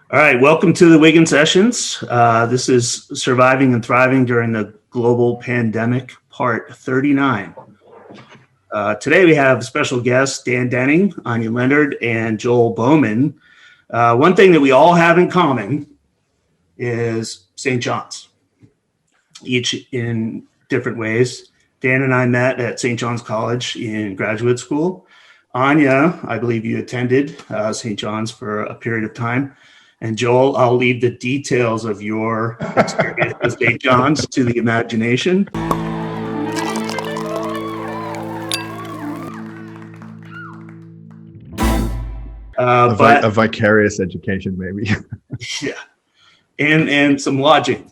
All right, welcome to the Wiggin Sessions. This is Surviving and Thriving During the Global Pandemic, Part 39. Today we have special guests Dan Denning, Anya Leonard, and Joel Bowman. One thing that we all have in common is St. John's, each in different ways. Dan and I met at St. John's College in graduate school. Anya, I believe you attended St. John's for a period of time. And Joel, I'll leave the details of your experience at St. John's to the imagination. A vicarious education, maybe. Yeah, and some lodging.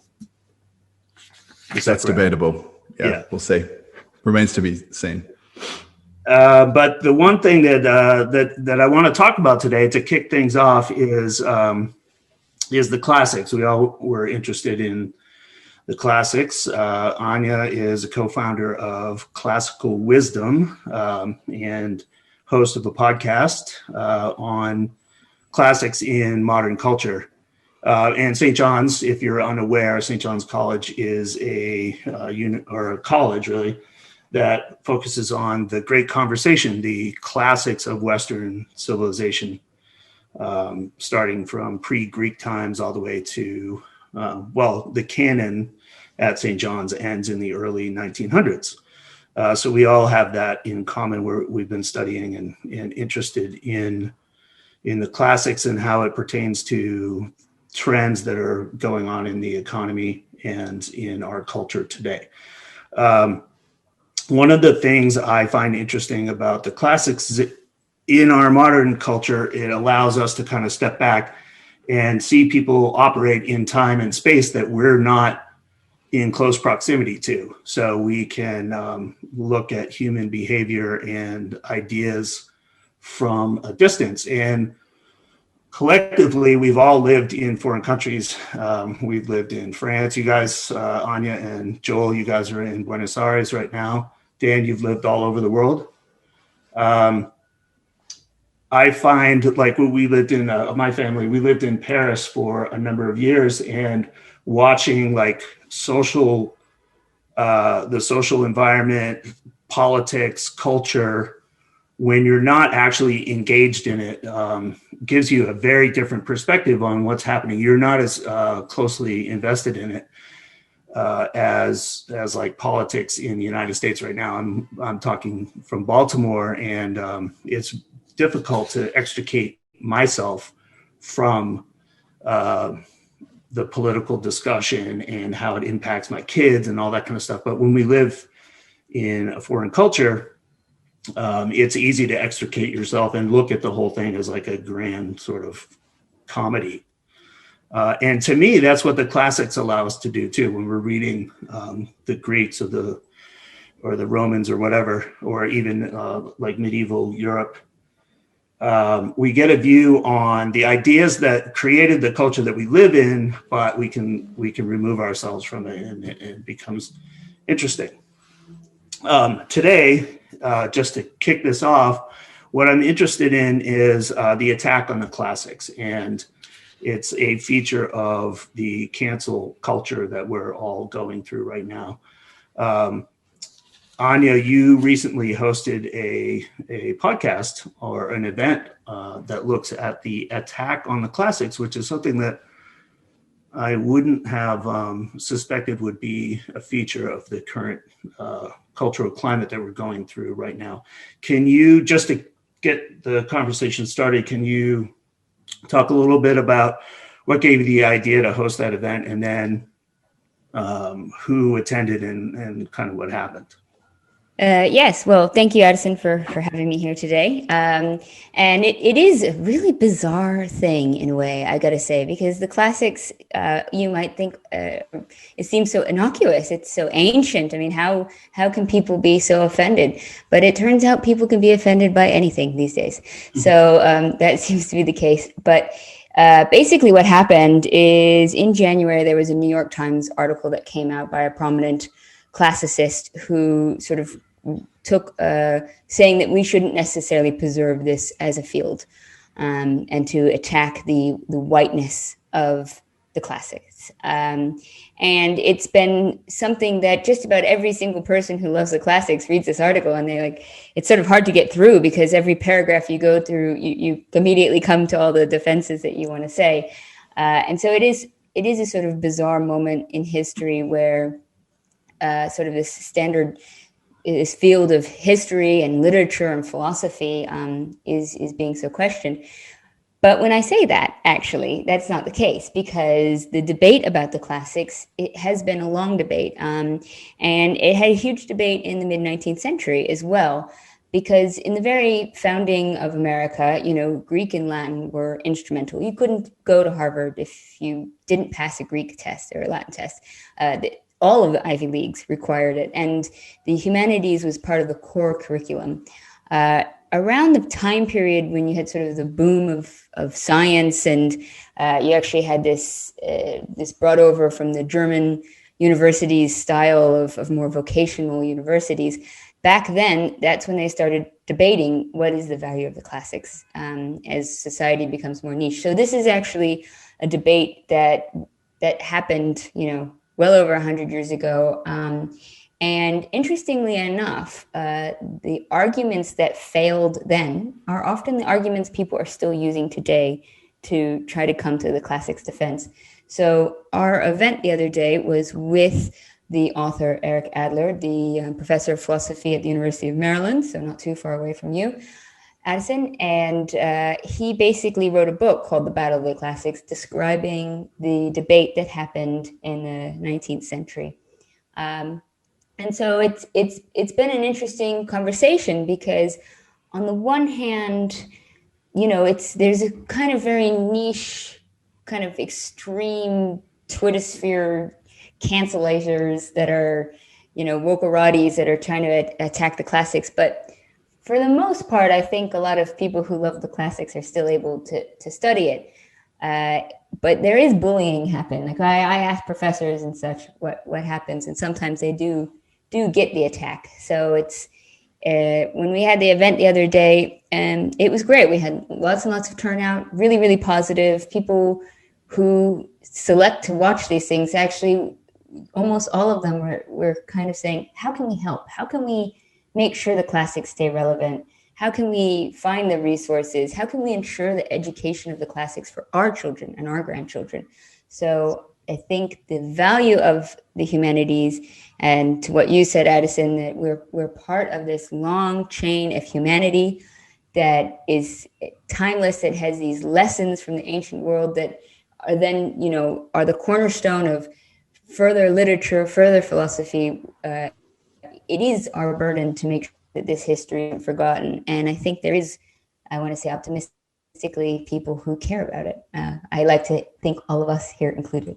That's debatable. Yeah, we'll see. Remains to be seen. But the one thing that I want to talk about today to kick things off is the classics. We all were interested in the classics. Anya is a co-founder of Classical Wisdom and host of a podcast on classics in modern culture. And St. John's, if you're unaware, St. John's College is a unit or a college really that focuses on the great conversation, the classics of Western civilization, starting from pre-Greek times all the way to, the canon at St. John's ends in the early 1900s. So we all have that in common. We've been studying and interested in the classics and how it pertains to trends that are going on in the economy and in our culture today. One of the things I find interesting about the classics is in our modern culture, it allows us to kind of step back and see people operate in time and space that we're not in close proximity to. So we can look at human behavior and ideas from a distance. And collectively, we've all lived in foreign countries. We've lived in France. You guys, Anya and Joel, you guys are in Buenos Aires right now. Dan, you've lived all over the world. I find like when we lived in my family, we lived in Paris for a number of years, and watching like the social environment, politics, culture, when you're not actually engaged in it, gives you a very different perspective on what's happening. You're not as closely invested in it as like politics in the United States right now. I'm talking from Baltimore, and it's difficult to extricate myself from the political discussion and how it impacts my kids and all that kind of stuff. But when we live in a foreign culture, it's easy to extricate yourself and look at the whole thing as like a grand sort of comedy. And to me, that's what the classics allow us to do too. When we're reading the Greeks or the Romans or whatever, or even like medieval Europe, we get a view on the ideas that created the culture that we live in, but we can remove ourselves from it, and it becomes interesting. Today, just to kick this off, what I'm interested in is the attack on the classics, and it's a feature of the cancel culture that we're all going through right now. Anya, you recently hosted a podcast or an event that looks at the attack on the classics, which is something that I wouldn't have suspected would be a feature of the current cultural climate that we're going through right now. Can you, just to get the conversation started, can you talk a little bit about what gave you the idea to host that event, and then who attended and kind of what happened? Yes. Well, thank you, Addison, for having me here today. And it is a really bizarre thing in a way, I got to say, because the classics, you might think it seems so innocuous. It's so ancient. I mean, how can people be so offended? But it turns out people can be offended by anything these days. Mm-hmm. So that seems to be the case. But basically what happened is in January, there was a New York Times article that came out by a prominent classicist who sort of took saying that we shouldn't necessarily preserve this as a field. and to attack the whiteness of the classics. And it's been something that just about every single person who loves the classics reads this article, and it's sort of hard to get through because every paragraph you go through, you immediately come to all the defenses that you want to say. And so it is a sort of bizarre moment in history where sort of this field of history and literature and philosophy is being so questioned. But when I say that, actually, that's not the case, because the debate about the classics, it has been a long debate. And it had a huge debate in the mid-19th century as well, because in the very founding of America, Greek and Latin were instrumental. You couldn't go to Harvard if you didn't pass a Greek test or a Latin test. All of the Ivy Leagues required it, and the humanities was part of the core curriculum. Around the time period when you had sort of the boom of science, and you actually had this brought over from the German universities style of more vocational universities. Back then, that's when they started debating what is the value of the classics as society becomes more niche. So this is actually a debate that happened, well over 100 years ago. And interestingly enough, the arguments that failed then are often the arguments people are still using today to try to come to the classics defense. So our event the other day was with the author Eric Adler, the professor of philosophy at the University of Maryland, so not too far away from you, Addison. And he basically wrote a book called The Battle of the Classics, describing the debate that happened in the 19th century. And so it's been an interesting conversation because on the one hand, there's a kind of very niche, kind of extreme Twittersphere cancelators that are, wokerati that are trying to attack the classics. But for the most part, I think a lot of people who love the classics are still able to study it. But there is bullying happening. Like I ask professors and such what happens, and sometimes they do get the attack. So it's when we had the event the other day, and it was great. We had lots and lots of turnout, really, really positive. People who select to watch these things, actually, almost all of them were kind of saying, how can we help? How can we make sure the classics stay relevant? How can we find the resources? How can we ensure the education of the classics for our children and our grandchildren? So I think the value of the humanities, and to what you said, Addison, that we're part of this long chain of humanity that is timeless, that has these lessons from the ancient world that are then, are the cornerstone of further literature, further philosophy. It is our burden to make sure that this history isn't forgotten. And I think there is, I want to say optimistically, people who care about it. I like to think all of us here included.